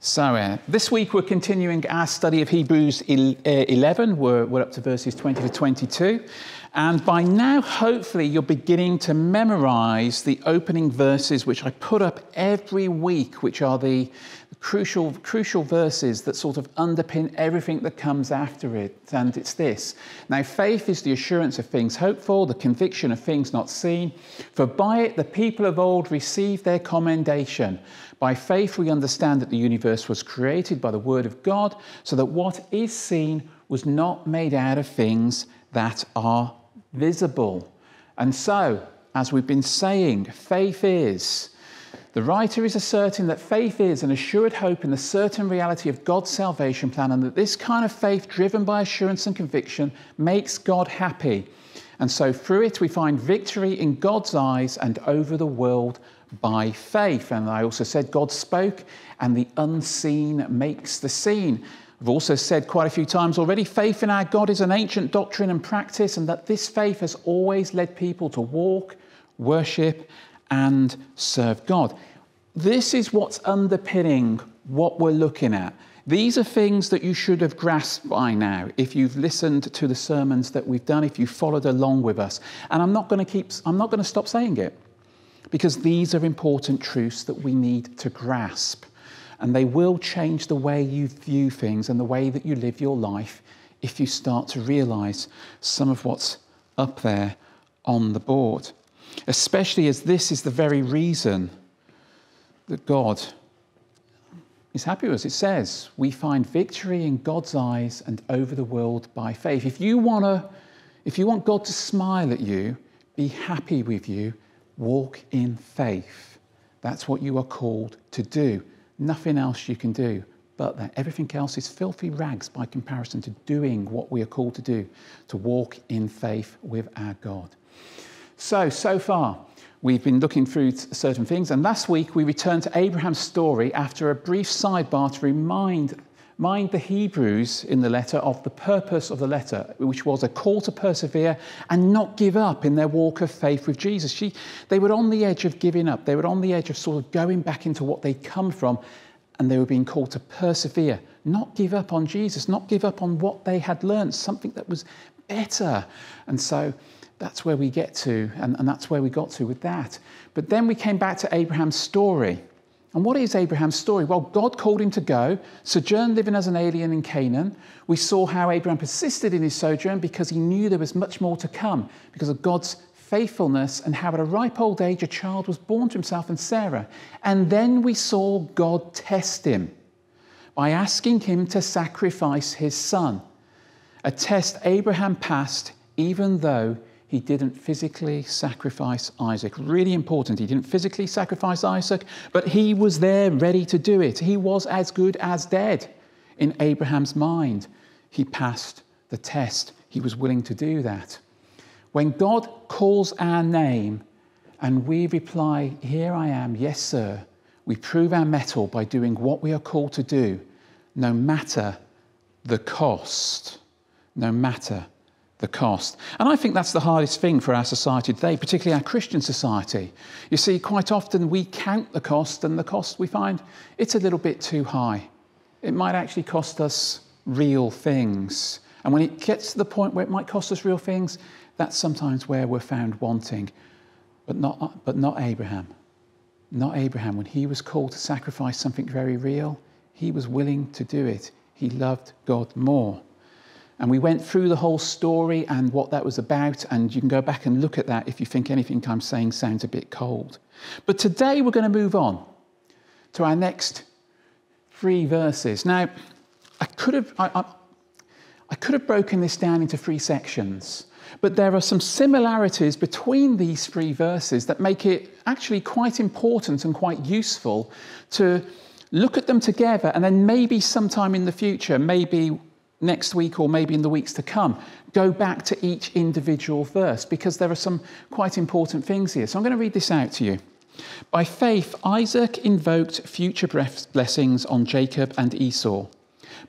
So this week we're continuing our study of Hebrews 11. We're up to verses 20 to 22. And by now, hopefully, you're beginning to memorize the opening verses, which I put up every week, which are the crucial verses that sort of underpin everything that comes after it. And it's this. Now, faith is the assurance of things hoped for, the conviction of things not seen. For by it the people of old received their commendation. By faith we understand that the universe was created by the word of God, so that what is seen was not made out of things that are visible. And so, as we've been saying, faith is. The writer is asserting that faith is an assured hope in the certain reality of God's salvation plan, and that this kind of faith, driven by assurance and conviction, makes God happy. And so through it we find victory in God's eyes and over the world by faith. And I also said God spoke, and the unseen makes the seen. I've also said quite a few times already, faith in our God is an ancient doctrine and practice, and that this faith has always led people to walk, worship, and serve God. This is what's underpinning what we're looking at. These are things that you should have grasped by now if you've listened to the sermons that we've done, if you followed along with us. And I'm not going to stop saying it, because these are important truths that we need to grasp. And they will change the way you view things and the way that you live your life if you start to realise some of what's up there on the board. Especially as this is the very reason that God is happy with us. It says, we find victory in God's eyes and over the world by faith. If you want God to smile at you, be happy with you, walk in faith. That's what you are called to do. Nothing else you can do but that. Everything else is filthy rags by comparison to doing what we are called to do, to walk in faith with our God. So far, we've been looking through certain things, and last week we returned to Abraham's story after a brief sidebar to remind the Hebrews in the letter of the purpose of the letter, which was a call to persevere and not give up in their walk of faith with Jesus. They were on the edge of giving up. They were on the edge of sort of going back into what they'd come from, and they were being called to persevere, not give up on Jesus, not give up on what they had learned, something that was better. And so that's where we get to, and that's where we got to with that. But then we came back to Abraham's story. And what is Abraham's story? Well, God called him to go, sojourn living as an alien in Canaan. We saw how Abraham persisted in his sojourn because he knew there was much more to come, because of God's faithfulness, and how at a ripe old age a child was born to himself and Sarah. And then we saw God test him by asking him to sacrifice his son. A test Abraham passed, even though he didn't physically sacrifice Isaac. Really important. He didn't physically sacrifice Isaac, but he was there ready to do it. He was as good as dead in Abraham's mind. He passed the test. He was willing to do that. When God calls our name and we reply, here I am, yes, sir, we prove our mettle by doing what we are called to do, no matter the cost. No matter the cost. And I think that's the hardest thing for our society today, particularly our Christian society. You see, quite often we count the cost, and the cost we find it's a little bit too high. It might actually cost us real things. And when it gets to the point where it might cost us real things, that's sometimes where we're found wanting. But not Abraham. Not Abraham. When he was called to sacrifice something very real, he was willing to do it. He loved God more. And we went through the whole story and what that was about, and you can go back and look at that if you think anything I'm saying sounds a bit cold. But today we're going to move on to our next 3 verses. Now, I could have broken this down into 3 sections, but there are some similarities between these 3 verses that make it actually quite important and quite useful to look at them together, and then maybe sometime in the future, maybe next week or maybe in the weeks to come, go back to each individual verse, because there are some quite important things here. So I'm going to read this out to you. By faith, Isaac invoked future blessings on Jacob and Esau.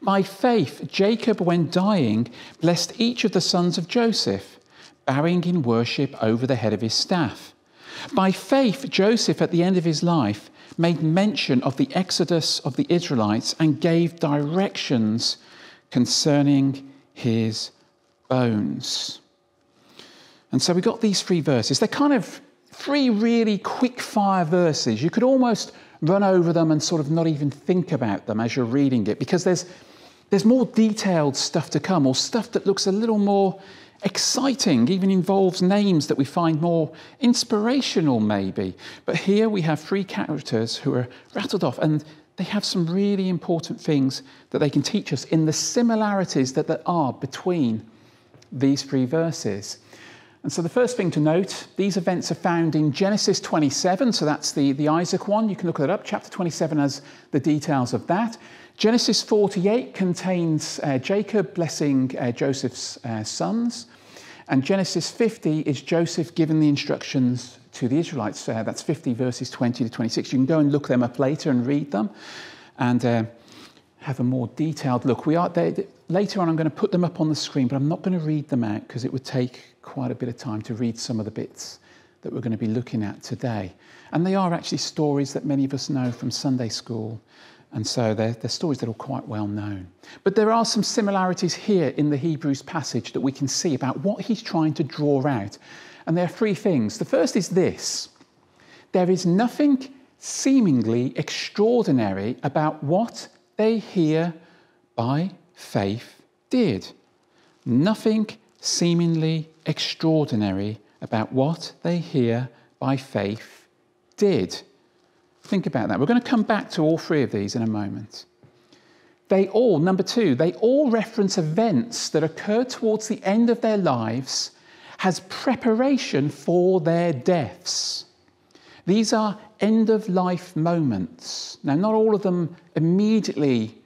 By faith, Jacob, when dying, blessed each of the sons of Joseph, bowing in worship over the head of his staff. By faith, Joseph, at the end of his life, made mention of the exodus of the Israelites and gave directions concerning his bones. And so we got these 3 verses. They're kind of 3 really quick-fire verses. You could almost run over them and sort of not even think about them as you're reading it, because there's more detailed stuff to come, or stuff that looks a little more exciting, even involves names that we find more inspirational maybe. But here we have 3 characters who are rattled off, and they have some really important things that they can teach us in the similarities that there are between these 3 verses. And so the first thing to note, these events are found in Genesis 27, so that's the Isaac one. You can look that up. Chapter 27 has the details of that. Genesis 48 contains Jacob blessing Joseph's sons. And Genesis 50 is Joseph giving the instructions to the Israelites. That's 50 verses 20 to 26. You can go and look them up later and read them and have a more detailed look. Later on, I'm going to put them up on the screen, but I'm not going to read them out because it would take quite a bit of time to read some of the bits that we're going to be looking at today. And they are actually stories that many of us know from Sunday school. And so they're stories that are quite well known. But there are some similarities here in the Hebrews passage that we can see about what he's trying to draw out. And there are 3 things. The first is this: there is nothing seemingly extraordinary about what they hear by faith did. Nothing seemingly extraordinary about what they hear by faith did. Think about that. We're going to come back to all 3 of these in a moment. Number 2, they all reference events that occurred towards the end of their lives as preparation for their deaths. These are end-of-life moments. Now, not all of them immediately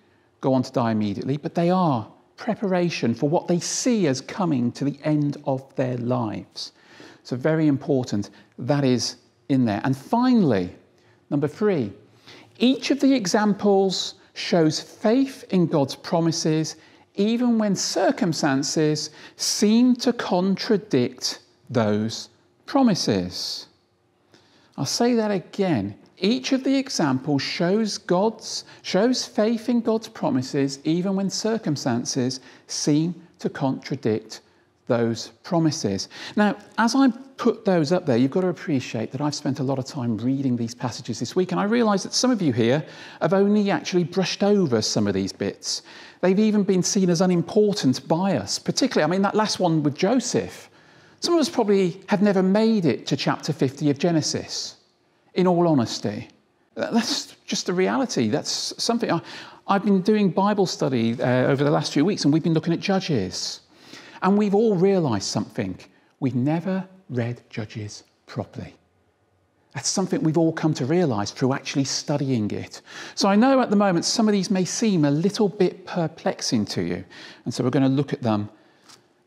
go on to die immediately, but they are preparation for what they see as coming to the end of their lives. So very important, that is in there. And finally, number 3, each of the examples shows faith in God's promises, even when circumstances seem to contradict those promises. I'll say that again. Each of the examples shows faith in God's promises, even when circumstances seem to contradict those promises. Now, as I put those up there, you've got to appreciate that I've spent a lot of time reading these passages this week, and I realise that some of you here have only actually brushed over some of these bits. They've even been seen as unimportant by us, particularly, that last one with Joseph. Some of us probably have never made it to chapter 50 of Genesis, in all honesty. That's just the reality. That's something. I've been doing Bible study over the last few weeks, and we've been looking at Judges. And we've all realised something. We've never read Judges properly. That's something we've all come to realise through actually studying it. So I know at the moment some of these may seem a little bit perplexing to you. And so we're going to look at them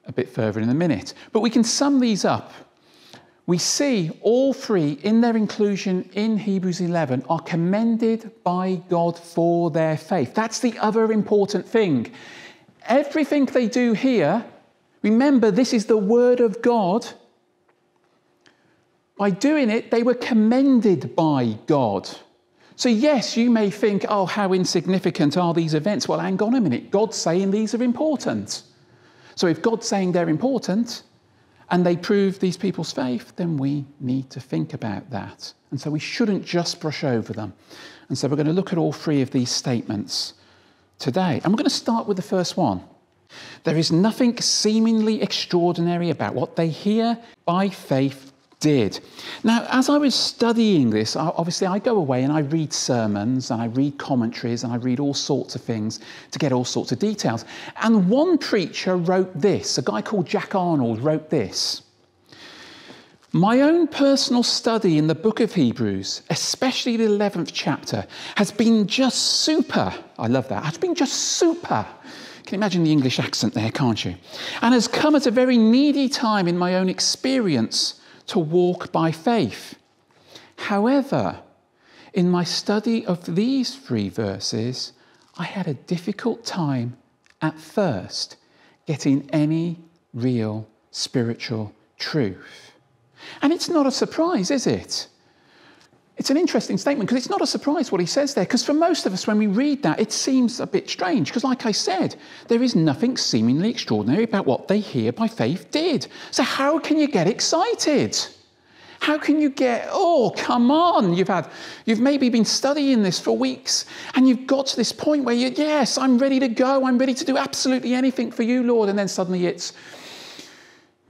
a bit further in a minute. But we can sum these up. We see all 3 in their inclusion in Hebrews 11 are commended by God for their faith. That's the other important thing. Everything they do here, remember, this is the word of God. By doing it, they were commended by God. So yes, you may think, oh, how insignificant are these events? Well, hang on a minute. God's saying these are important. So if God's saying they're important and they prove these people's faith, then we need to think about that. And so we shouldn't just brush over them. And so we're going to look at all 3 of these statements today. And we're going to start with the first one. There is nothing seemingly extraordinary about what they hear by faith did. Now, as I was studying this, obviously I go away and I read sermons and I read commentaries and I read all sorts of things to get all sorts of details. And one preacher wrote this, a guy called Jack Arnold wrote this: "My own personal study in the book of Hebrews, especially the 11th chapter, has been just super." I love that. Has been just super. Can you imagine the English accent there, can't you? "And has come at a very needy time in my own experience to walk by faith. However, in my study of these 3 verses, I had a difficult time at first getting any real spiritual truth." And it's not a surprise, is it? It's an interesting statement because it's not a surprise what he says there, because for most of us when we read that it seems a bit strange because, like I said, there is nothing seemingly extraordinary about what they here by faith did. So how can you get excited? How can you get, oh, come on, you've maybe been studying this for weeks and you've got to this point where yes, I'm ready to go, I'm ready to do absolutely anything for you, Lord, and then suddenly it's,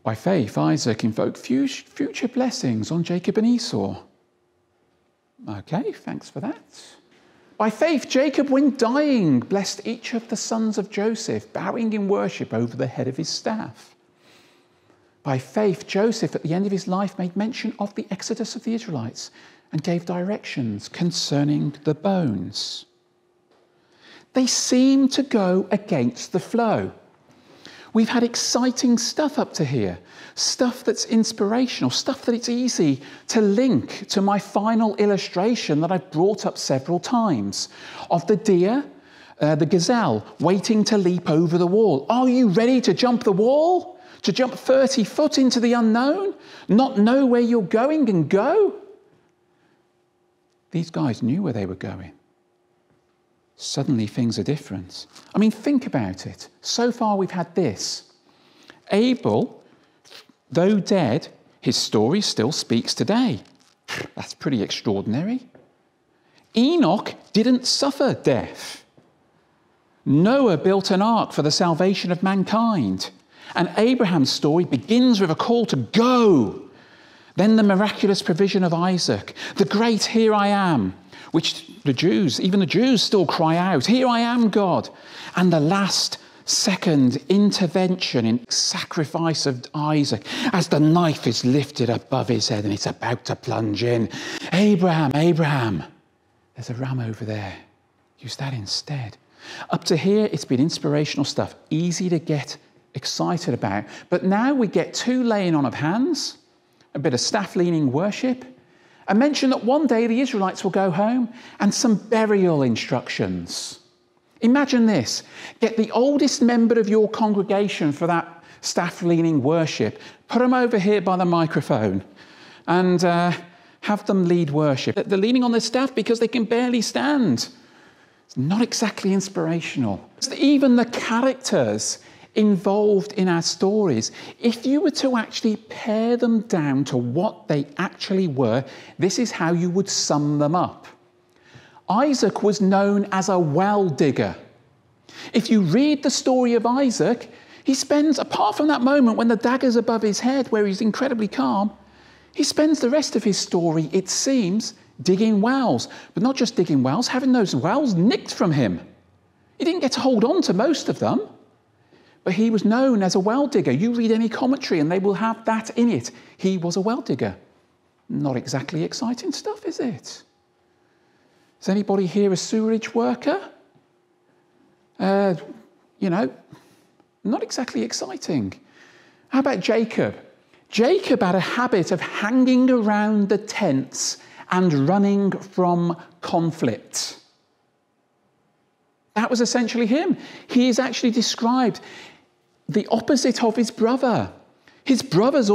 by faith, Isaac invoked future blessings on Jacob and Esau. Okay, thanks for that. By faith, Jacob, when dying, blessed each of the sons of Joseph, bowing in worship over the head of his staff. By faith, Joseph, at the end of his life, made mention of the exodus of the Israelites and gave directions concerning the bones. They seem to go against the flow. We've had exciting stuff up to here, stuff that's inspirational, stuff that it's easy to link to my final illustration that I've brought up several times of the deer, the gazelle, waiting to leap over the wall. Are you ready to jump the wall? To jump 30 foot into the unknown? Not know where you're going and go? These guys knew where they were going. Suddenly things are different. I mean, think about it. So far we've had this. Abel, though dead, his story still speaks today. That's pretty extraordinary. Enoch didn't suffer death. Noah built an ark for the salvation of mankind. And Abraham's story begins with a call to go. Then the miraculous provision of Isaac, the great "Here I am," which even the Jews still cry out, "Here I am, God." And the last second intervention in sacrifice of Isaac as the knife is lifted above his head and it's about to plunge in. Abraham, Abraham, there's a ram over there. Use that instead. Up to here, it's been inspirational stuff, easy to get excited about. But now we get 2 laying on of hands, a bit of staff leaning worship, a mention that one day the Israelites will go home, and some burial instructions. Imagine this. Get the oldest member of your congregation for that staff leaning worship, put them over here by the microphone, and have them lead worship. They're leaning on their staff because they can barely stand. It's not exactly inspirational. Even the characters involved in our stories, if you were to actually pare them down to what they actually were, this is how you would sum them up. Isaac was known as a well digger. If you read the story of Isaac, he spends, apart from that moment when the dagger's above his head where he's incredibly calm, he spends the rest of his story, it seems, digging wells. But not just digging wells, having those wells nicked from him. He didn't get to hold on to most of them. But he was known as a well digger. You read any commentary and they will have that in it. He was a well digger. Not exactly exciting stuff, is it? Is anybody here a sewerage worker? Not exactly exciting. How about Jacob? Jacob had a habit of hanging around the tents and running from conflict. That was essentially him. He is actually described the opposite of his brother. His brother's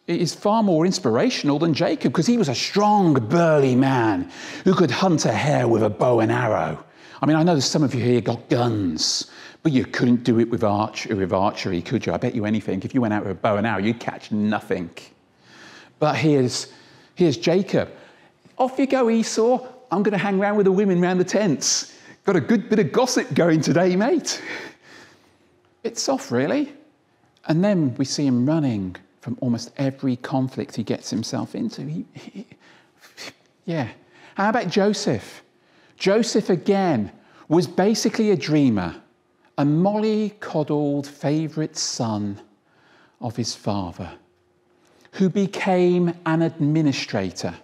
is far more inspirational than Jacob because he was a strong, burly man who could hunt a hare with a bow and arrow. I mean, I know there's some of you here got guns, but you couldn't do it with archery, could you? I bet you anything. If you went out with a bow and arrow, you'd catch nothing. But here's Jacob. Off you go, Esau. I'm going to hang around with the women around the tents. Got a good bit of gossip going today, mate. Bit soft, really. And then we see him running from almost every conflict he gets himself into. Yeah. How about Joseph? Joseph, again, was basically a dreamer, a mollycoddled favourite son of his father, who became an administrator.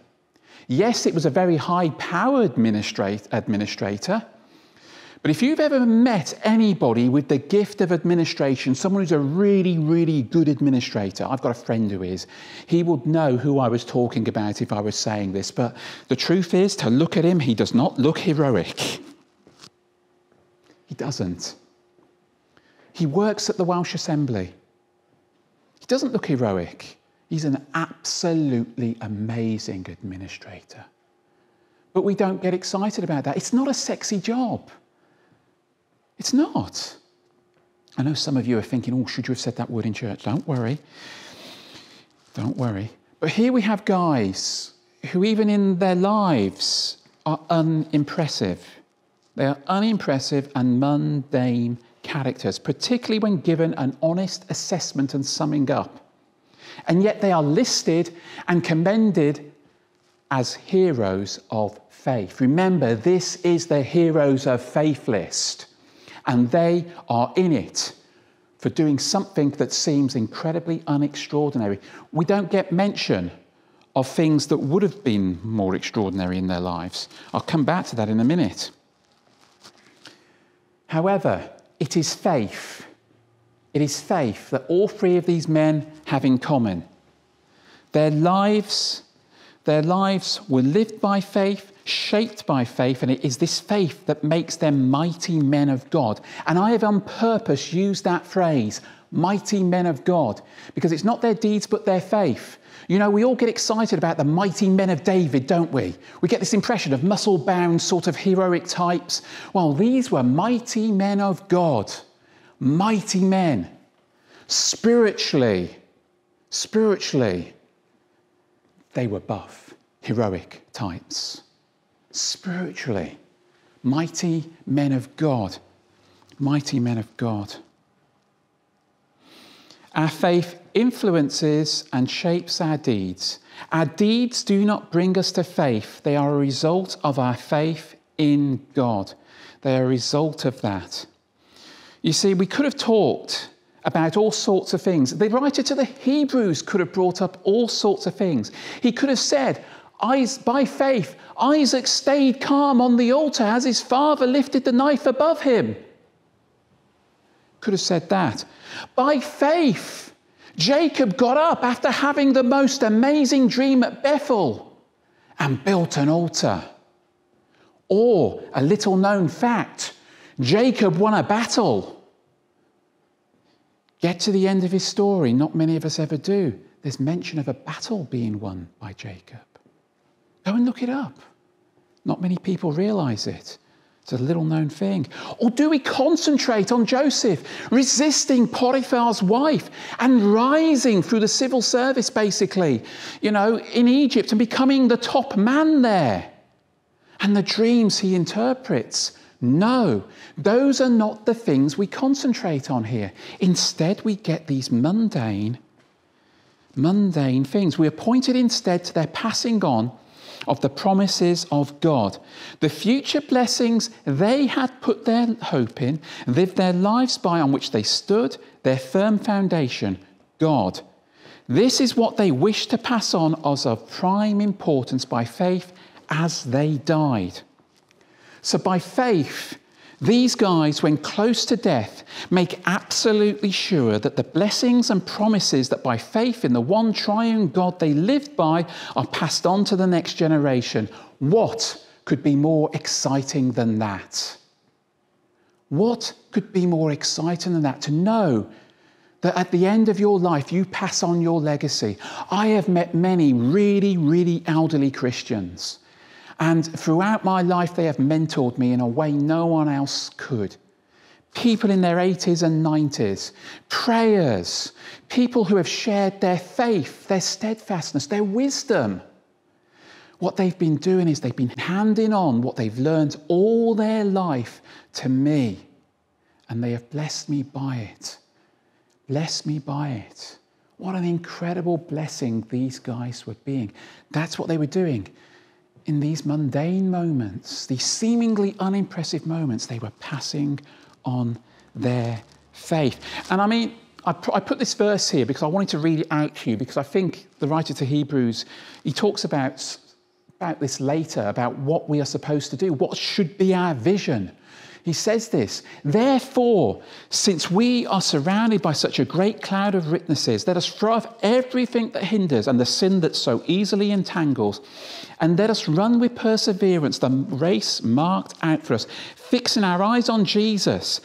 Yes, it was a very high-powered administrator, but if you've ever met anybody with the gift of administration, someone who's a really, really good administrator, I've got a friend who is, he would know who I was talking about if I was saying this. But the truth is, to look at him, he does not look heroic. He doesn't. He works at the Welsh Assembly. He doesn't look heroic. He's an absolutely amazing administrator. But we don't get excited about that. It's not a sexy job. It's not. I know some of you are thinking, oh, should you have said that word in church? Don't worry. Don't worry. But here we have guys who even in their lives are unimpressive. They are unimpressive and mundane characters, particularly when given an honest assessment and summing up. And yet they are listed and commended as heroes of faith. Remember, this is the heroes of faith list, and they are in it for doing something that seems incredibly unextraordinary. We don't get mention of things that would have been more extraordinary in their lives. I'll come back to that in a minute. However, it is faith. It is faith that all three of these men have in common. Their lives were lived by faith, shaped by faith, and it is this faith that makes them mighty men of God. And I have on purpose used that phrase, mighty men of God, because it's not their deeds but their faith. You know, we all get excited about the mighty men of David, don't we? We get this impression of muscle-bound sort of heroic types. Well, these were mighty men of God. Mighty men. Spiritually, they were buff, heroic types. Spiritually, mighty men of God. Mighty men of God. Our faith influences and shapes our deeds. Our deeds do not bring us to faith. They are a result of our faith in God. They are a result of that. You see, we could have talked about all sorts of things. The writer to the Hebrews could have brought up all sorts of things. He could have said, by faith, Isaac stayed calm on the altar as his father lifted the knife above him. Could have said that. By faith, Jacob got up after having the most amazing dream at Bethel and built an altar. Or, a little known fact, Jacob won a battle. Get to the end of his story, not many of us ever do. There's mention of a battle being won by Jacob. Go and look it up. Not many people realise it. It's a little known thing. Or do we concentrate on Joseph resisting Potiphar's wife and rising through the civil service, basically, in Egypt and becoming the top man there? And the dreams he interprets. No, those are not the things we concentrate on here. Instead, we get these mundane things. We are pointed instead to their passing on of the promises of God. The future blessings they had put their hope in, lived their lives by, on which they stood, their firm foundation, God. This is what they wished to pass on as of prime importance by faith as they died. So by faith, these guys, when close to death, make absolutely sure that the blessings and promises that by faith in the one triune God they lived by are passed on to the next generation. What could be more exciting than that? What could be more exciting than that? To know that at the end of your life, you pass on your legacy. I have met many really, really elderly Christians. And throughout my life, they have mentored me in a way no one else could. People in their 80s and 90s, prayers, people who have shared their faith, their steadfastness, their wisdom. What they've been doing is they've been handing on what they've learned all their life to me. And they have blessed me by it. Blessed me by it. What an incredible blessing these guys were being. That's what they were doing. In these mundane moments, these seemingly unimpressive moments, they were passing on their faith. And I put this verse here because I wanted to read it out to you, because I think the writer to Hebrews, he talks about this later, about what we are supposed to do, what should be our vision. He says this, therefore, since we are surrounded by such a great cloud of witnesses, let us throw off everything that hinders and the sin that so easily entangles, and let us run with perseverance the race marked out for us, fixing our eyes on Jesus,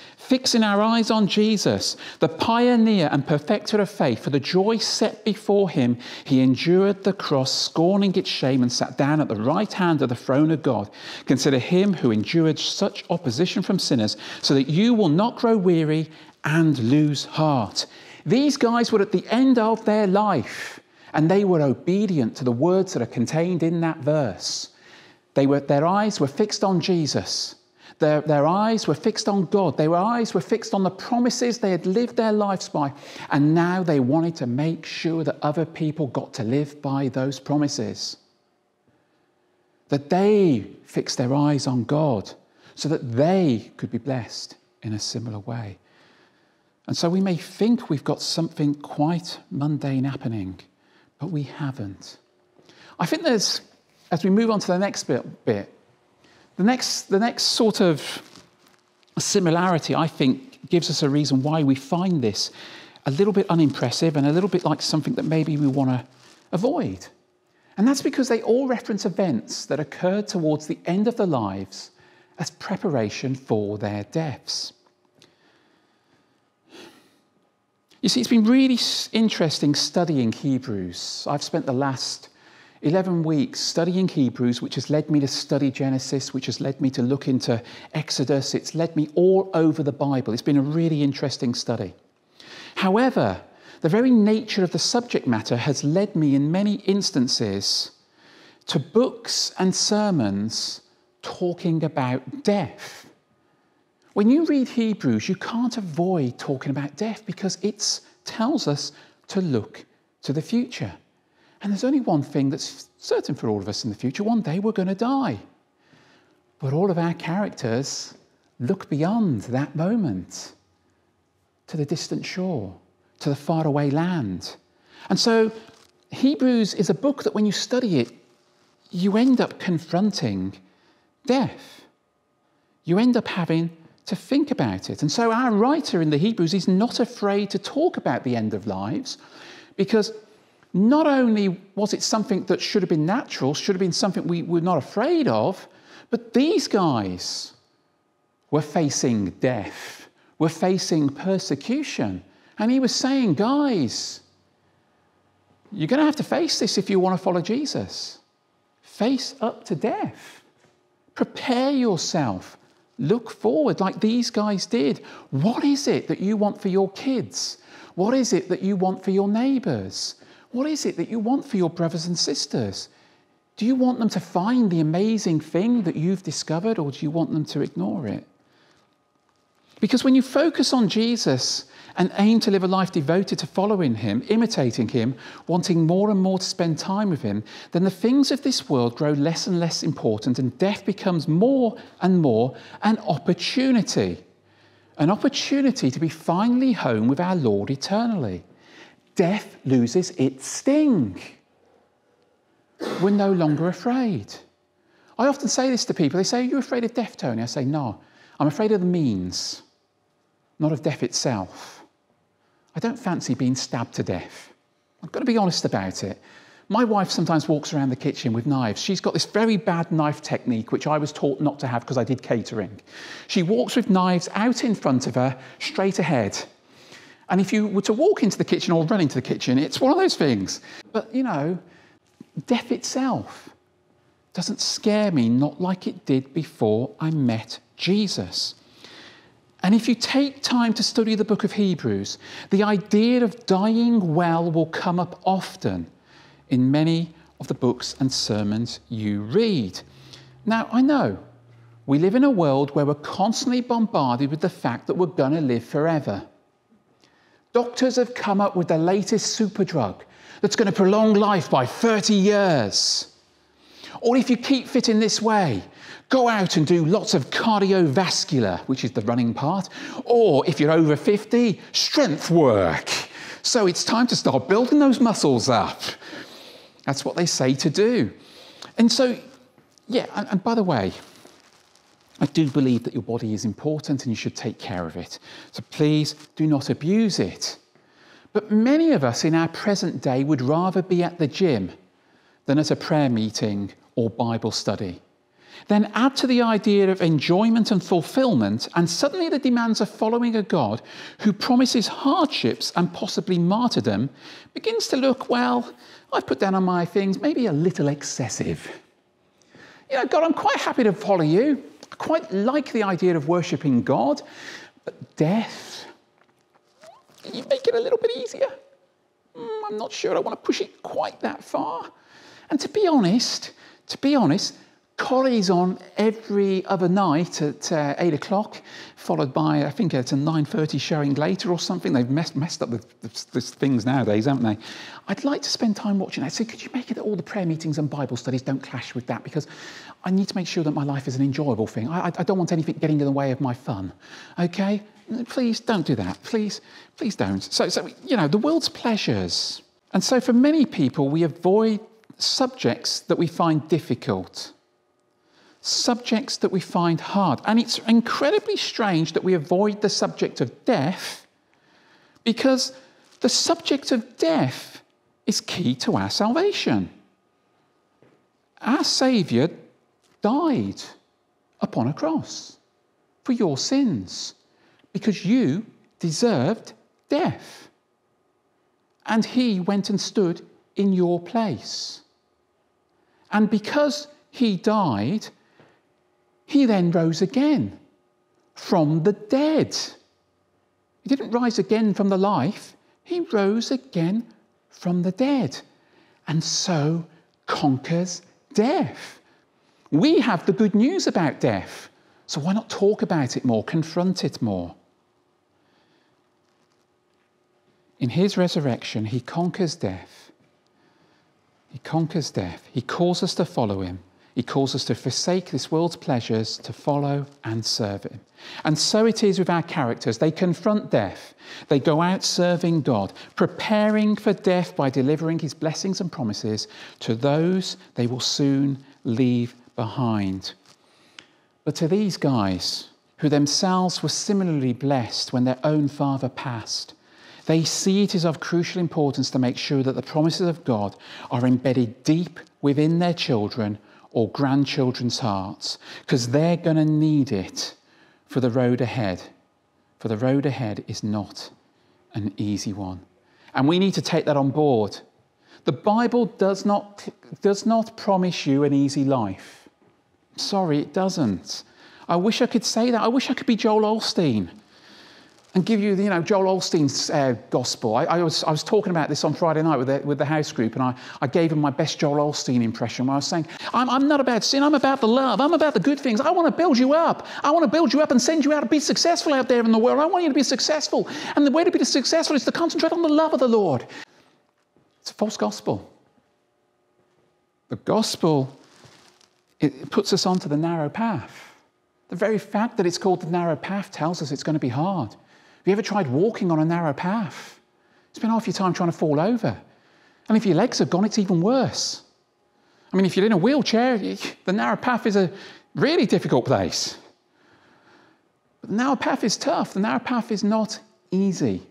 the pioneer and perfecter of faith. For the joy set before him, he endured the cross, scorning its shame, and sat down at the right hand of the throne of God. Consider him who endured such opposition from sinners, so that you will not grow weary and lose heart. These guys were at the end of their life, and they were obedient to the words that are contained in that verse. Their eyes were fixed on Jesus. Their eyes were fixed on God. Their eyes were fixed on the promises they had lived their lives by. And now they wanted to make sure that other people got to live by those promises. That they fixed their eyes on God so that they could be blessed in a similar way. And so we may think we've got something quite mundane happening, but we haven't. I think as we move on to the next bit, the next sort of similarity, I think, gives us a reason why we find this a little bit unimpressive and a little bit like something that maybe we want to avoid. And that's because they all reference events that occurred towards the end of their lives as preparation for their deaths. You see, it's been really interesting studying Hebrews. I've spent the last 11 weeks studying Hebrews, which has led me to study Genesis, which has led me to look into Exodus. It's led me all over the Bible. It's been a really interesting study. However, the very nature of the subject matter has led me in many instances to books and sermons talking about death. When you read Hebrews, you can't avoid talking about death because it tells us to look to the future. And there's only one thing that's certain for all of us in the future. One day we're going to die. But all of our characters look beyond that moment to the distant shore, to the faraway land. And so Hebrews is a book that when you study it, you end up confronting death. You end up having to think about it. And so our writer in the Hebrews is not afraid to talk about the end of lives, because not only was it something that should have been natural, should have been something we were not afraid of, but these guys were facing death, were facing persecution. And he was saying, guys, you're going to have to face this if you want to follow Jesus. Face up to death. Prepare yourself. Look forward like these guys did. What is it that you want for your kids? What is it that you want for your neighbours? What is it that you want for your brothers and sisters? Do you want them to find the amazing thing that you've discovered, or do you want them to ignore it? Because when you focus on Jesus and aim to live a life devoted to following him, imitating him, wanting more and more to spend time with him, then the things of this world grow less and less important, and death becomes more and more an opportunity to be finally home with our Lord eternally. Death loses its sting. We're no longer afraid. I often say this to people. They say, are you afraid of death, Tony? I say, no. I'm afraid of the means, not of death itself. I don't fancy being stabbed to death. I've got to be honest about it. My wife sometimes walks around the kitchen with knives. She's got this very bad knife technique, which I was taught not to have because I did catering. She walks with knives out in front of her, straight ahead. And if you were to walk into the kitchen or run into the kitchen, it's one of those things. But, you know, death itself doesn't scare me, not like it did before I met Jesus. And if you take time to study the book of Hebrews, the idea of dying well will come up often in many of the books and sermons you read. Now, I know we live in a world where we're constantly bombarded with the fact that we're going to live forever. Doctors have come up with the latest super drug that's going to prolong life by 30 years. Or if you keep fit in this way, go out and do lots of cardiovascular, which is the running part. Or if you're over 50, strength work. So it's time to start building those muscles up. That's what they say to do. And so, yeah, and by the way, I do believe that your body is important and you should take care of it. So please do not abuse it. But many of us in our present day would rather be at the gym than at a prayer meeting or Bible study. Then add to the idea of enjoyment and fulfillment, and suddenly the demands of following a God who promises hardships and possibly martyrdom begins to look, well, I've put down on my things, maybe a little excessive. You know, God, I'm quite happy to follow you. I quite like the idea of worshipping God, but death, can you make it a little bit easier? I'm not sure I want to push it quite that far. And to be honest, Corrie's on every other night at 8 o'clock, followed by, I think it's a 9:30 showing later or something. They've messed up with things nowadays, haven't they? I'd like to spend time watching that. So could you make it that all the prayer meetings and Bible studies don't clash with that? Because I need to make sure that my life is an enjoyable thing. I don't want anything getting in the way of my fun. Okay? Please don't do that. Please don't. So you know, the world's pleasures. And so for many people, we avoid subjects that we find difficult. Subjects that we find hard. And it's incredibly strange that we avoid the subject of death, because the subject of death is key to our salvation. Our Saviour died upon a cross for your sins because you deserved death. And he went and stood in your place. And because he died, he then rose again from the dead. He didn't rise again from the life. He rose again from the dead. And so conquers death. We have the good news about death. So why not talk about it more, confront it more? In his resurrection, he conquers death. He conquers death. He calls us to follow him. He calls us to forsake this world's pleasures, to follow and serve him. And so it is with our characters. They confront death. They go out serving God, preparing for death by delivering his blessings and promises to those they will soon leave behind. But to these guys, who themselves were similarly blessed when their own father passed, they see it is of crucial importance to make sure that the promises of God are embedded deep within their children or grandchildren's hearts, because they're going to need it for the road ahead. For the road ahead is not an easy one. And we need to take that on board. The Bible does not promise you an easy life. Sorry, it doesn't. I wish I could say that. I wish I could be Joel Osteen and give you, Joel Osteen's gospel. I was talking about this on Friday night with the house group, and I gave him my best Joel Osteen impression, where I was saying, I'm not about sin, I'm about the love, I'm about the good things. I want to build you up. I want to build you up and send you out to be successful out there in the world. I want you to be successful. And the way to be successful is to concentrate on the love of the Lord. It's a false gospel. The gospel, it puts us onto the narrow path. The very fact that it's called the narrow path tells us it's going to be hard. Have you ever tried walking on a narrow path? Spend half your time trying to fall over. And if your legs are gone, it's even worse. I mean, if you're in a wheelchair, the narrow path is a really difficult place. But the narrow path is tough. The narrow path is not easy.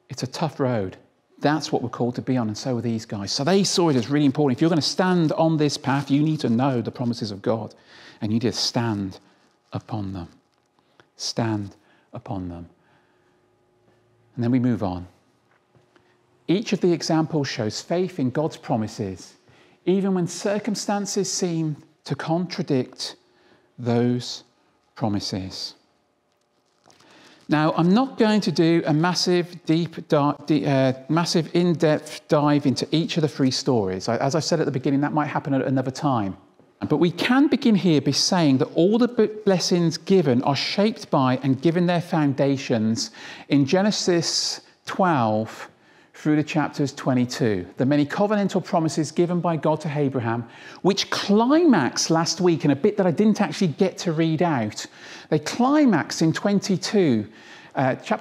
It's a tough road. That's what we're called to be on, and so are these guys. So they saw it as really important. If you're going to stand on this path, you need to know the promises of God, and you need to stand upon them. Stand upon them. And then we move on. Each of the examples shows faith in God's promises, even when circumstances seem to contradict those promises. Now, I'm not going to do a massive in-depth dive into each of the three stories. As I said at the beginning, that might happen at another time. But we can begin here by saying that all the blessings given are shaped by and given their foundations in Genesis 12 through to chapters 22. The many covenantal promises given by God to Abraham, which climax last week in a bit that I didn't actually get to read out. They climax in chapter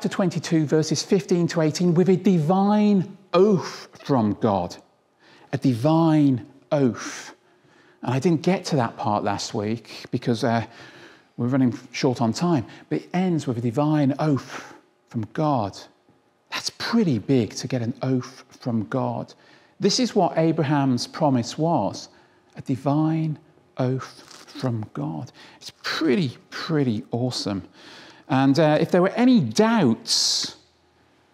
22, verses 15 to 18, with a divine oath from God. A divine oath. And I didn't get to that part last week because we're running short on time. But it ends with a divine oath from God. That's pretty big, to get an oath from God. This is what Abraham's promise was, a divine oath from God. It's pretty awesome. And if there were any doubts,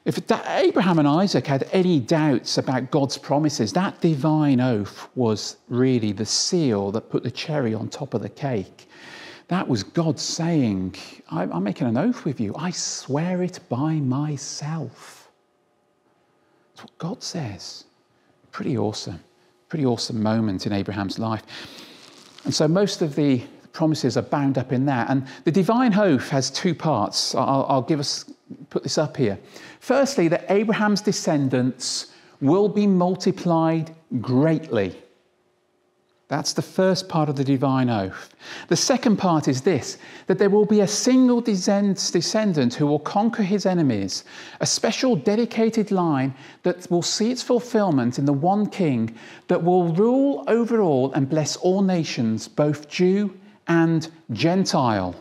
if Abraham and Isaac had any doubts about God's promises, that divine oath was really the seal that put the cherry on top of the cake. That was God saying, I'm making an oath with you. I swear it by myself. That's what God says. Pretty awesome moment in Abraham's life. And so most of the promises are bound up in that. And the divine oath has two parts. I'll put this up here. Firstly, that Abraham's descendants will be multiplied greatly. That's the first part of the divine oath. The second part is this, that there will be a single descendant who will conquer his enemies, a special dedicated line that will see its fulfillment in the one king that will rule over all and bless all nations, both Jew and Gentile.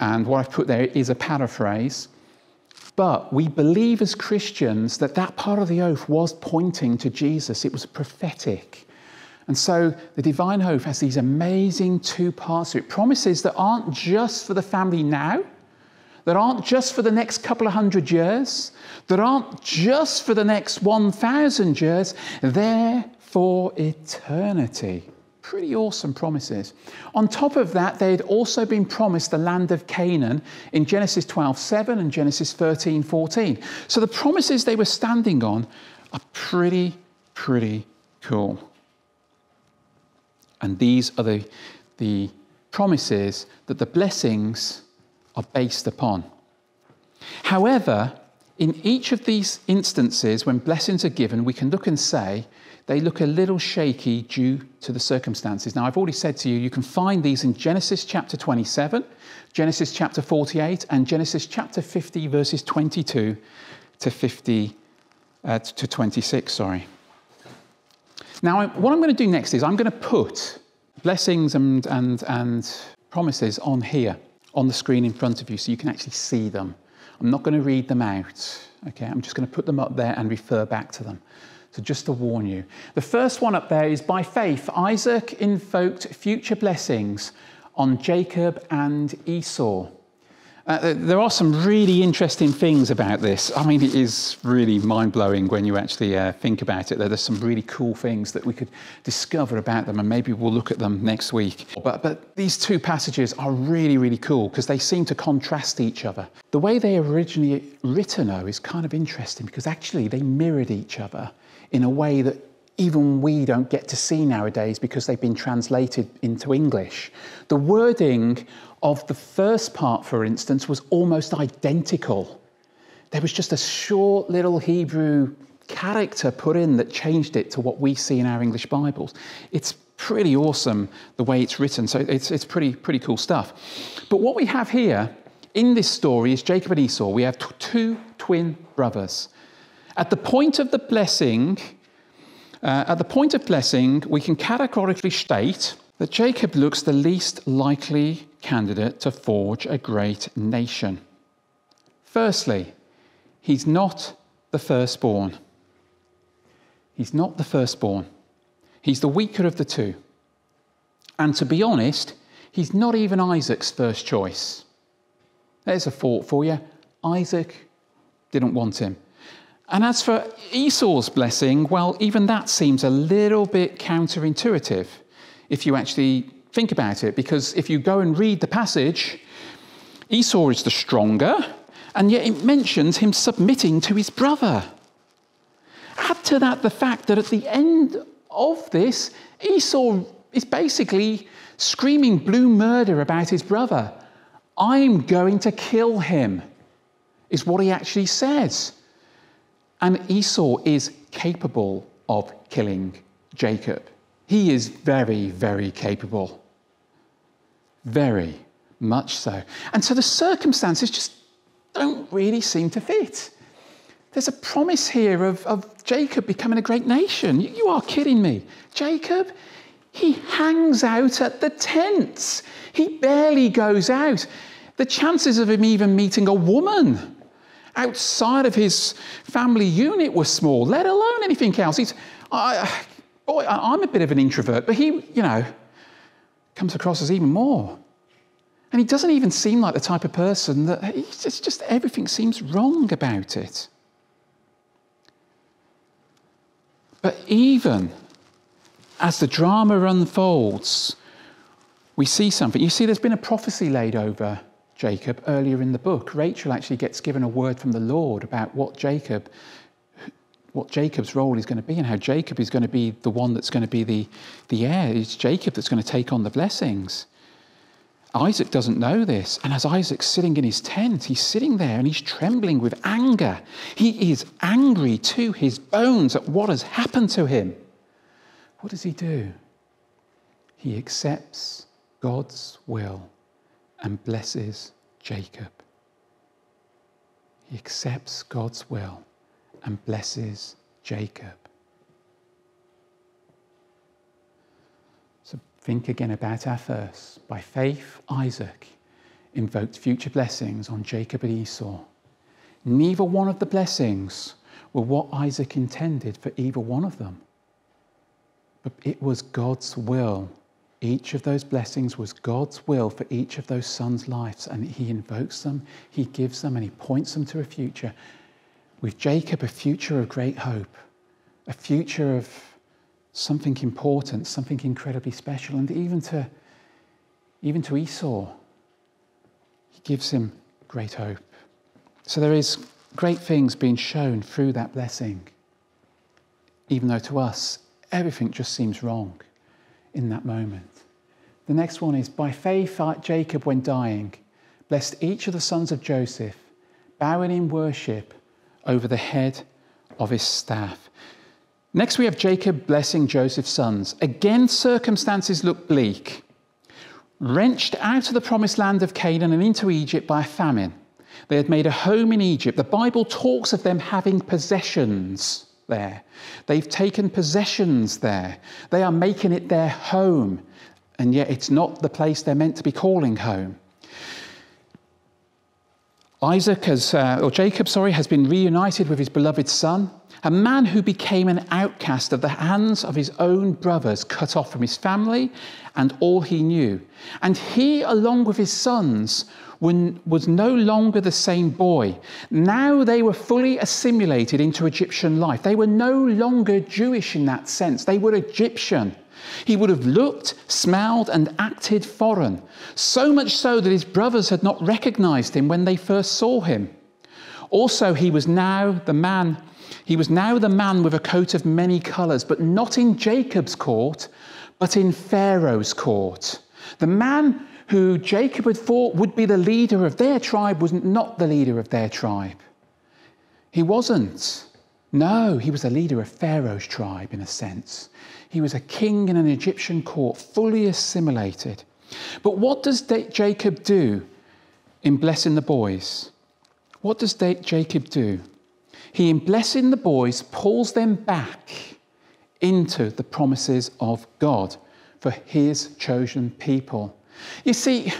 And what I've put there is a paraphrase. But we believe as Christians that that part of the oath was pointing to Jesus. It was prophetic. And so the divine oath has these amazing two parts to it. Promises that aren't just for the family now, that aren't just for the next couple of 100 years, that aren't just for the next 1,000 years, they're for eternity. Pretty awesome promises. On top of that, they had also been promised the land of Canaan in Genesis 12:7 and Genesis 13:14. So the promises they were standing on are pretty cool. And these are the promises that the blessings are based upon. However, in each of these instances, when blessings are given, we can look and say they look a little shaky due to the circumstances. Now, I've already said to you, you can find these in Genesis chapter 27, Genesis chapter 48, and Genesis chapter 50, verses 22 to 26, sorry. Now, what I'm going to do next is I'm going to put blessings and promises on here, on the screen in front of you, so you can actually see them. I'm not going to read them out, okay? I'm just going to put them up there and refer back to them. So just to warn you. The first one up there is, by faith, Isaac invoked future blessings on Jacob and Esau. There are some really interesting things about this. I mean, it is really mind-blowing when you actually think about it. There's some really cool things that we could discover about them, and maybe we'll look at them next week. But these two passages are really cool because they seem to contrast each other. The way they originally written, though, is kind of interesting because actually they mirrored each other in a way that even we don't get to see nowadays because they've been translated into English. The wording of the first part, for instance, was almost identical. There was just a short little Hebrew character put in that changed it to what we see in our English Bibles. It's pretty awesome the way it's written, so it's pretty cool stuff. But what we have here in this story is Jacob and Esau. We have two twin brothers. At the point of blessing, we can categorically state that Jacob looks the least likely candidate to forge a great nation. Firstly, he's not the firstborn. He's not the firstborn. He's the weaker of the two. And to be honest, he's not even Isaac's first choice. There's a thought for you. Isaac didn't want him. And as for Esau's blessing, well, even that seems a little bit counterintuitive if you actually think about it, because if you go and read the passage, Esau is the stronger, and yet it mentions him submitting to his brother. Add to that the fact that at the end of this, Esau is basically screaming blue murder about his brother. I'm going to kill him, is what he actually says. And Esau is capable of killing Jacob. He is very capable. Very much so. And so the circumstances just don't really seem to fit. There's a promise here of Jacob becoming a great nation. You are kidding me. Jacob, he hangs out at the tents. He barely goes out. The chances of him even meeting a woman outside of his family unit were small, let alone anything else. I'm a bit of an introvert, but he, comes across as even more. And he doesn't even seem like the type of person that, it's just everything seems wrong about it. But even as the drama unfolds, we see something. You see, there's been a prophecy laid over Jacob earlier in the book. Rachel actually gets given a word from the Lord about what Jacob's role is going to be and how Jacob is going to be the one that's going to be the heir. It's Jacob that's going to take on the blessings. Isaac doesn't know this. And as Isaac's sitting in his tent, he's sitting there and he's trembling with anger. He is angry to his bones at what has happened to him. What does he do? He accepts God's will and blesses Jacob. He accepts God's will and blesses Jacob. So think again about our verse. By faith, Isaac invoked future blessings on Jacob and Esau. Neither one of the blessings were what Isaac intended for either one of them. But it was God's will. Each of those blessings was God's will for each of those sons' lives. And he invokes them, he gives them, and he points them to a future. With Jacob, a future of great hope, a future of something important, something incredibly special. And even to Esau, he gives him great hope. So there is great things being shown through that blessing, even though to us, everything just seems wrong in that moment. The next one is, by faith, Jacob, when dying, blessed each of the sons of Joseph, bowing in worship over the head of his staff. Next, we have Jacob blessing Joseph's sons. Again, circumstances look bleak. Wrenched out of the promised land of Canaan and into Egypt by a famine, they had made a home in Egypt. The Bible talks of them having possessions there. They've taken possessions there. They are making it their home, and yet it's not the place they're meant to be calling home. Jacob has been reunited with his beloved son, a man who became an outcast of the hands of his own brothers, cut off from his family and all he knew. And he, along with his sons, was no longer the same boy. Now they were fully assimilated into Egyptian life. They were no longer Jewish in that sense. They were Egyptian. He would have looked, smelled, and acted foreign, so much so that his brothers had not recognized him when they first saw him. Also, he was now the man with a coat of many colors, but not in Jacob's court, but in Pharaoh's court. The man who Jacob had thought would be the leader of their tribe was not the leader of their tribe. He wasn't. No, he was the leader of Pharaoh's tribe, in a sense. He was a king in an Egyptian court, fully assimilated. But what does Jacob do in blessing the boys? What does Jacob do? He, in blessing the boys, pulls them back into the promises of God for his chosen people. You see,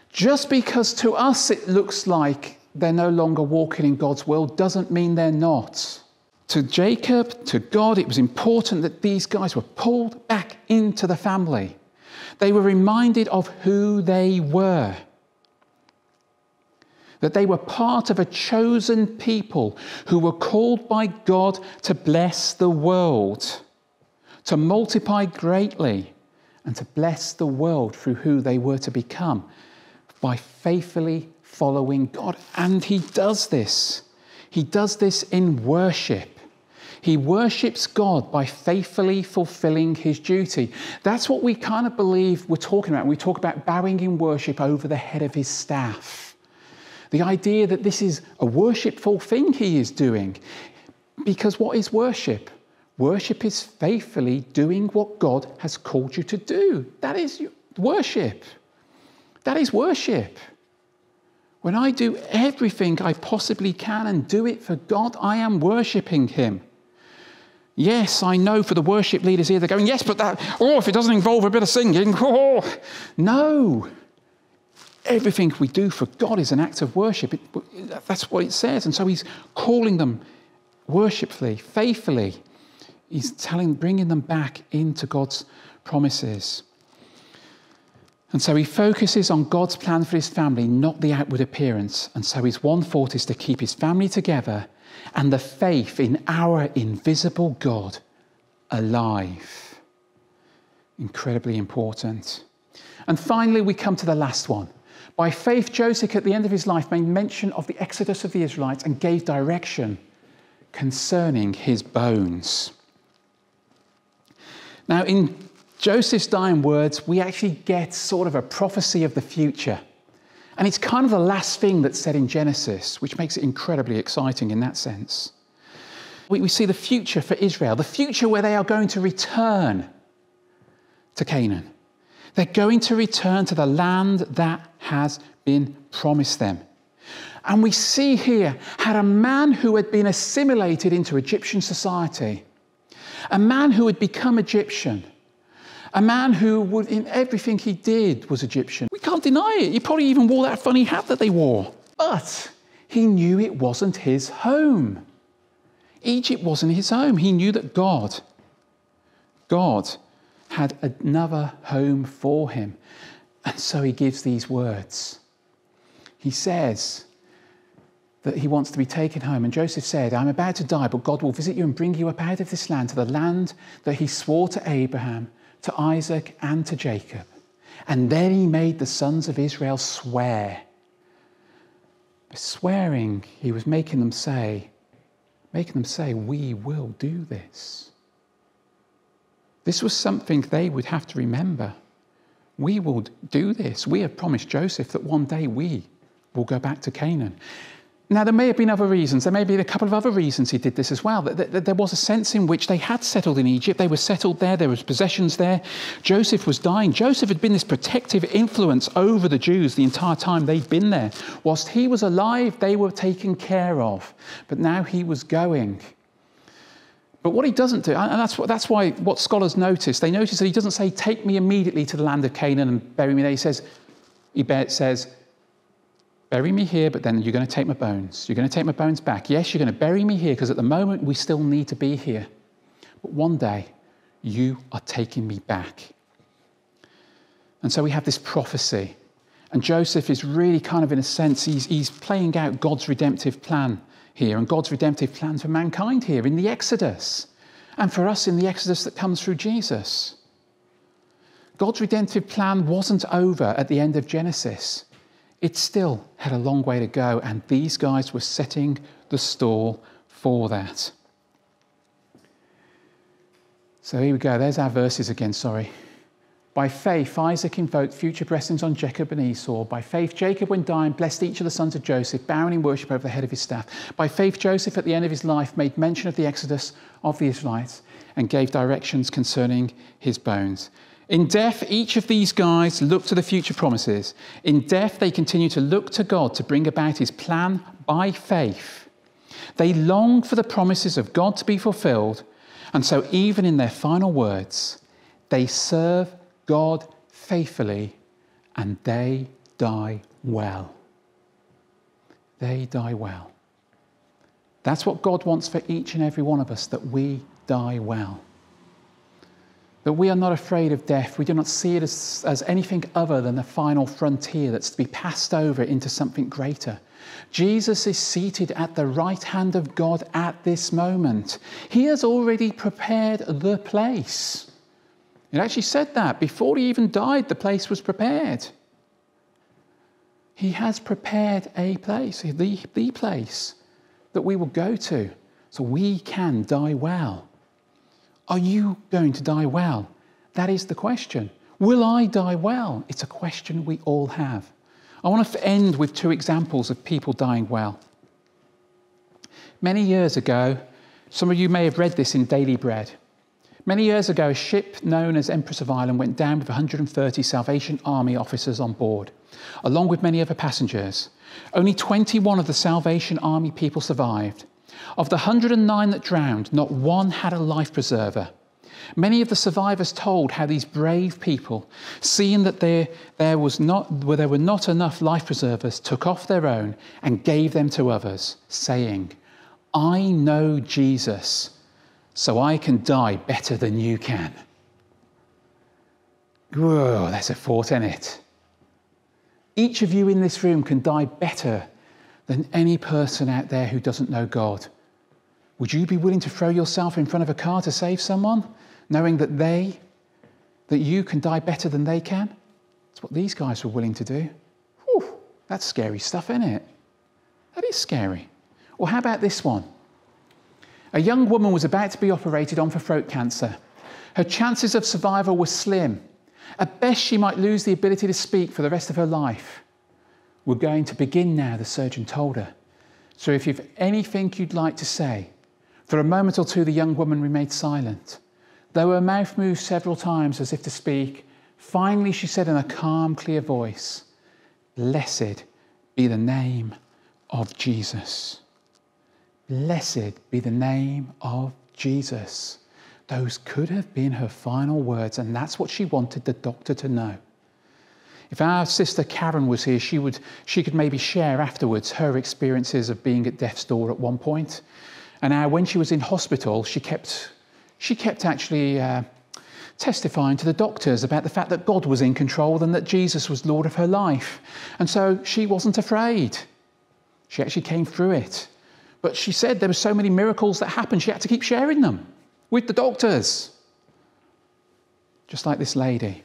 just because to us it looks like they're no longer walking in God's will doesn't mean they're not. To Jacob, to God, it was important that these guys were pulled back into the family. They were reminded of who they were. That they were part of a chosen people who were called by God to bless the world, to multiply greatly, and to bless the world through who they were to become by faithfully following God. And he does this. He does this in worship. He worships God by faithfully fulfilling his duty. That's what we kind of believe we're talking about. We talk about bowing in worship over the head of his staff. The idea that this is a worshipful thing he is doing. Because what is worship? Worship is faithfully doing what God has called you to do. That is worship. That is worship. When I do everything I possibly can and do it for God, I am worshipping him. Yes, I know for the worship leaders here, they're going, yes, but if it doesn't involve a bit of singing, no. Everything we do for God is an act of worship. That's what it says. And so he's calling them worshipfully, faithfully. He's bringing them back into God's promises. And so he focuses on God's plan for his family, not the outward appearance. And so his one thought is to keep his family together and the faith in our invisible God alive. Incredibly important. And finally, we come to the last one. By faith, Joseph, at the end of his life, made mention of the exodus of the Israelites and gave direction concerning his bones. Now, in Joseph's dying words, we actually get sort of a prophecy of the future. And it's kind of the last thing that's said in Genesis, which makes it incredibly exciting in that sense. We see the future for Israel, the future where they are going to return to Canaan. They're going to return to the land that has been promised them. And we see here how a man who had been assimilated into Egyptian society, a man who had become Egyptian, a man who would, in everything he did, was Egyptian. We can't deny it. He probably even wore that funny hat that they wore. But he knew it wasn't his home. Egypt wasn't his home. He knew that God had another home for him. And so he gives these words. He says that he wants to be taken home. And Joseph said, I'm about to die, but God will visit you and bring you up out of this land to the land that he swore to Abraham, to Isaac and to Jacob. And then he made the sons of Israel swear. By swearing, he was making them say, we will do this. This was something they would have to remember. We will do this. We have promised Joseph that one day we will go back to Canaan. Now, there may have been other reasons. There may be a couple of other reasons he did this as well. There was a sense in which they had settled in Egypt. They were settled there. There was possessions there. Joseph was dying. Joseph had been this protective influence over the Jews the entire time they'd been there. Whilst he was alive, they were taken care of. But now he was going. But what he doesn't do, and that's why what scholars notice, they notice that he doesn't say, take me immediately to the land of Canaan and bury me there. He says, bury me here, but then you're going to take my bones. You're going to take my bones back. Yes, you're going to bury me here because at the moment we still need to be here. But one day you are taking me back. And so we have this prophecy. And Joseph is really kind of, in a sense, he's playing out God's redemptive plan here and God's redemptive plan for mankind here in the Exodus and for us in the Exodus that comes through Jesus. God's redemptive plan wasn't over at the end of Genesis. It still had a long way to go, and these guys were setting the stall for that. So here we go. There's our verses again, sorry. By faith, Isaac invoked future blessings on Jacob and Esau. By faith, Jacob, when dying, blessed each of the sons of Joseph, bowing in worship over the head of his staff. By faith, Joseph, at the end of his life, made mention of the exodus of the Israelites and gave directions concerning his bones. In death, each of these guys looked to the future promises. In death, they continue to look to God to bring about his plan by faith. They long for the promises of God to be fulfilled, and so even in their final words, they serve God faithfully, and they die well. They die well. That's what God wants for each and every one of us, that we die well. That we are not afraid of death. We do not see it as anything other than the final frontier that's to be passed over into something greater. Jesus is seated at the right hand of God at this moment. He has already prepared the place. It actually said that. Before he even died, the place was prepared. He has prepared a place, the place that we will go to so we can die well. Are you going to die well? That is the question. Will I die well? It's a question we all have. I want to end with two examples of people dying well. Many years ago, some of you may have read this in Daily Bread. Many years ago, a ship known as Empress of Ireland went down with 130 Salvation Army officers on board, along with many other passengers. Only 21 of the Salvation Army people survived. Of the 109 that drowned, not one had a life preserver. Many of the survivors told how these brave people, seeing that there were not enough life preservers, took off their own and gave them to others, saying, I know Jesus, so I can die better than you can. Whoa, there's a thought in it. Each of you in this room can die better than any person out there who doesn't know God. Would you be willing to throw yourself in front of a car to save someone, knowing that you can die better than they can? That's what these guys were willing to do. Whew, that's scary stuff, isn't it? That is scary. Or how about this one? A young woman was about to be operated on for throat cancer. Her chances of survival were slim. At best, she might lose the ability to speak for the rest of her life. We're going to begin now, the surgeon told her. So if you've anything you'd like to say. For a moment or two, the young woman remained silent. Though her mouth moved several times as if to speak, finally she said in a calm, clear voice, "Blessed be the name of Jesus." Blessed be the name of Jesus. Those could have been her final words, and that's what she wanted the doctor to know. If our sister Karen was here, she could maybe share afterwards her experiences of being at death's door at one point. And now when she was in hospital, she kept actually testifying to the doctors about the fact that God was in control and that Jesus was Lord of her life. And so she wasn't afraid. She actually came through it. But she said there were so many miracles that happened, she had to keep sharing them with the doctors. Just like this lady.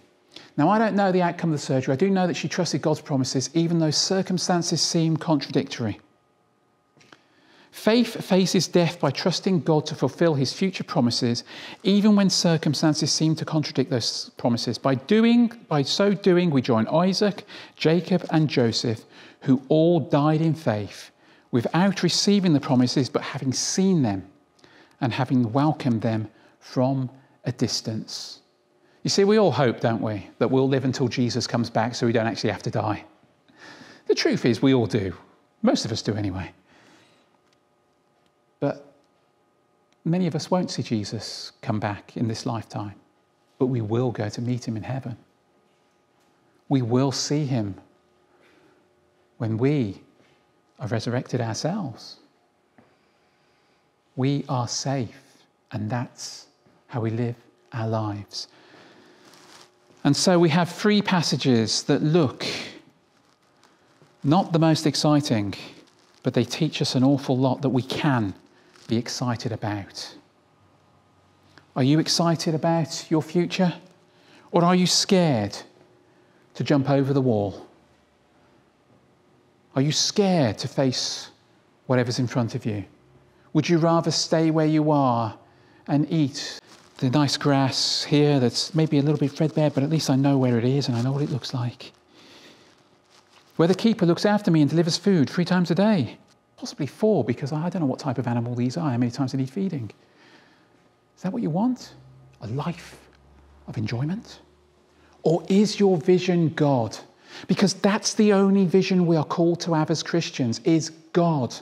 Now, I don't know the outcome of the surgery. I do know that she trusted God's promises, even though circumstances seemed contradictory. Faith faces death by trusting God to fulfill his future promises, even when circumstances seem to contradict those promises. By so doing, we join Isaac, Jacob, and Joseph, who all died in faith, without receiving the promises, but having seen them and having welcomed them from a distance. You see, we all hope, don't we, that we'll live until Jesus comes back so we don't actually have to die. The truth is, we all do. Most of us do anyway. But many of us won't see Jesus come back in this lifetime, but we will go to meet him in heaven. We will see him when we are resurrected ourselves. We are safe, and that's how we live our lives. And so we have three passages that look not the most exciting, but they teach us an awful lot that we can be excited about. Are you excited about your future? Or are you scared to jump over the wall? Are you scared to face whatever's in front of you? Would you rather stay where you are and eat the nice grass here that's maybe a little bit threadbare, but at least I know where it is and I know what it looks like? Where the keeper looks after me and delivers food 3 times a day. Possibly 4, because I don't know what type of animal these are, how many times they need feeding. Is that what you want? A life of enjoyment? Or is your vision God? Because that's the only vision we are called to have as Christians, is God.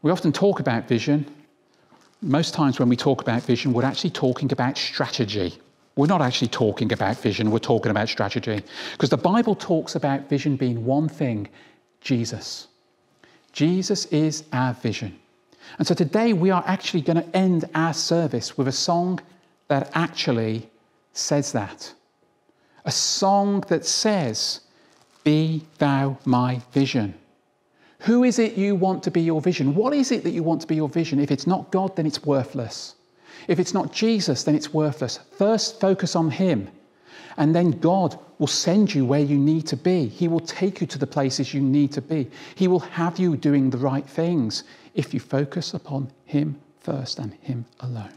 We often talk about vision. Most times when we talk about vision, we're actually talking about strategy. We're not actually talking about vision, we're talking about strategy. Because the Bible talks about vision being one thing, Jesus. Jesus is our vision. And so today we are actually going to end our service with a song that actually says that. A song that says, "Be thou my vision." Who is it you want to be your vision? What is it that you want to be your vision? If it's not God, then it's worthless. If it's not Jesus, then it's worthless. First, focus on him. And then God will send you where you need to be. He will take you to the places you need to be. He will have you doing the right things if you focus upon him first and him alone.